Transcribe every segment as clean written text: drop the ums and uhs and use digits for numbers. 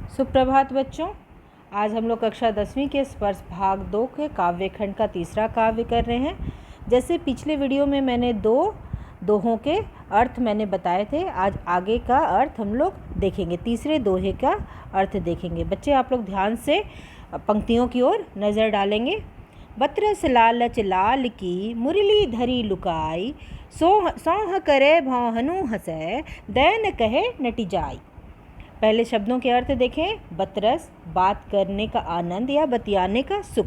सुप्रभात बच्चों। आज हम लोग कक्षा 10वीं के स्पर्श भाग 2 के काव्य खंड का तीसरा काव्य कर रहे हैं। जैसे पिछले वीडियो में मैंने दोहों के अर्थ मैंने बताए थे, आज आगे का अर्थ हम लोग देखेंगे। तीसरे दोहे का अर्थ देखेंगे। बच्चे आप लोग ध्यान से पंक्तियों की ओर नज़र डालेंगे। बतरस लालच लाल की मुरली धरी लुकाई, सौह करे भौहनु हंसै, दैन कहे नटी जाई। पहले शब्दों के अर्थ देखें। बतरस बात करने का आनंद या बतियाने का सुख।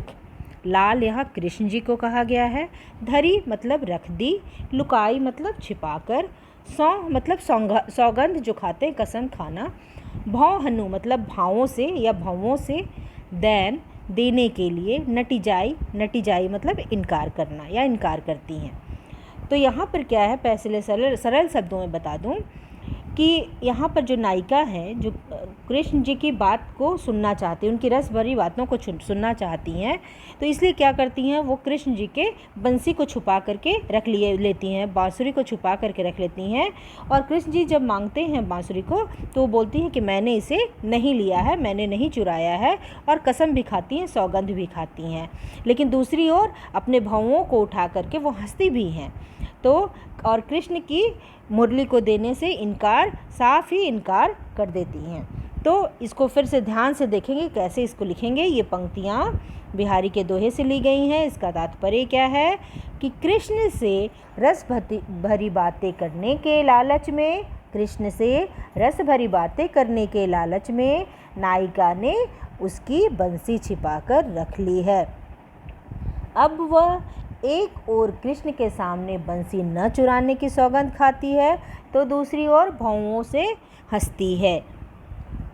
लाल यहाँ कृष्ण जी को कहा गया है। धरी मतलब रख दी। लुकाई मतलब छिपाकर। सौ मतलब सौगंध जो खाते हैं, कसम खाना। भौ हनु मतलब भावों से या भवों से। दैन देने के लिए। नटी जाई मतलब इनकार करना या इनकार करती हैं। तो यहाँ पर क्या है, पहले सरल शब्दों में बता दूँ कि यहाँ पर जो नायिका है, जो कृष्ण जी की बात को सुनना चाहती हैं, उनकी रस भरी बातों को सुनना चाहती हैं, तो इसलिए क्या करती हैं, वो कृष्ण जी के बंसी को छुपा करके लेती हैं, बांसुरी को छुपा करके रख लेती हैं। और कृष्ण जी जब मांगते हैं बांसुरी को, तो वो बोलती हैं कि मैंने इसे नहीं लिया है, मैंने नहीं चुराया है, और कसम भी खाती हैं, सौगंध भी खाती हैं। लेकिन दूसरी ओर अपने भावों को उठा करके वो हंसती भी हैं। तो और कृष्ण की मुरली को देने से साफ ही इनकार कर देती हैं। तो इसको फिर से ध्यान से देखेंगे कैसे इसको लिखेंगे। ये पंक्तियाँ बिहारी के दोहे से ली गई हैं। इसका तात्पर्य क्या है कि कृष्ण से रस भरी बातें करने के लालच में, कृष्ण से रस भरी बातें करने के लालच में नायिका ने उसकी बंसी छिपाकर रख ली है। अब वह एक ओर कृष्ण के सामने बंसी न चुराने की सौगंध खाती है, तो दूसरी ओर भौंवों से हंसती है।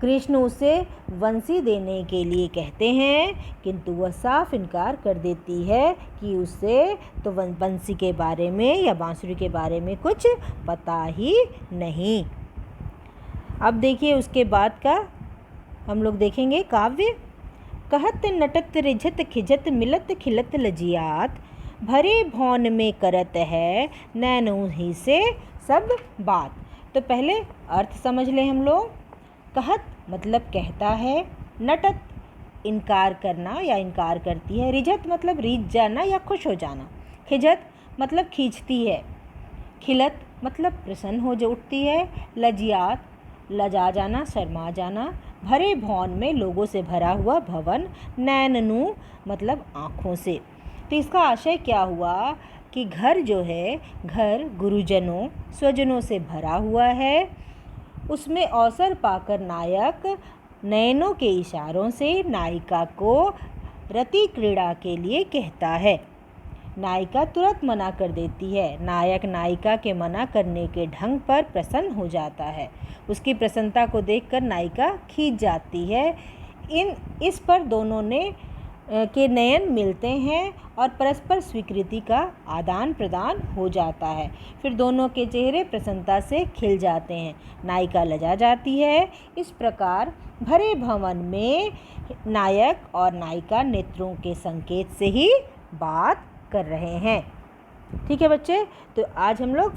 कृष्ण उसे बंसी देने के लिए कहते हैं, किंतु वह साफ इनकार कर देती है कि उसे तो बंसी के बारे में या बांसुरी के बारे में कुछ पता ही नहीं। अब देखिए उसके बाद का हम लोग देखेंगे काव्य। कहत नटत रिझत खिजत मिलत खिलत लजियात, भरे भौन में करत है नैनों ही से सब बात। तो पहले अर्थ समझ लें हम लोग। कहत मतलब कहता है। नटत इनकार करना या इनकार करती है। रिझत मतलब रीझ जाना या खुश हो जाना। खिजत मतलब खींचती है। खिलत मतलब प्रसन्न हो जो उठती है। लजियात लजा जाना, शर्मा जाना। भरे भवन में लोगों से भरा हुआ भवन। नैननु मतलब आँखों से। तो इसका आशय क्या हुआ कि घर जो है, घर गुरुजनों स्वजनों से भरा हुआ है। उसमें अवसर पाकर नायक नयनों के इशारों से नायिका को रति क्रीड़ा के लिए कहता है। नायिका तुरंत मना कर देती है। नायक नायिका के मना करने के ढंग पर प्रसन्न हो जाता है। उसकी प्रसन्नता को देखकर नायिका खींच जाती है। इस पर दोनों के नयन मिलते हैं और परस्पर स्वीकृति का आदान प्रदान हो जाता है। फिर दोनों के चेहरे प्रसन्नता से खिल जाते हैं। नायिका लजा जाती है। इस प्रकार भरे भवन में नायक और नायिका नेत्रों के संकेत से ही बात कर रहे हैं। ठीक है बच्चे, तो आज हम लोग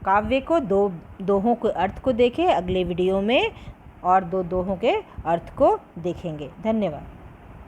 काव्य को दोहों के अर्थ को देखें। अगले वीडियो में और दो दोहों के अर्थ को देखेंगे। धन्यवाद।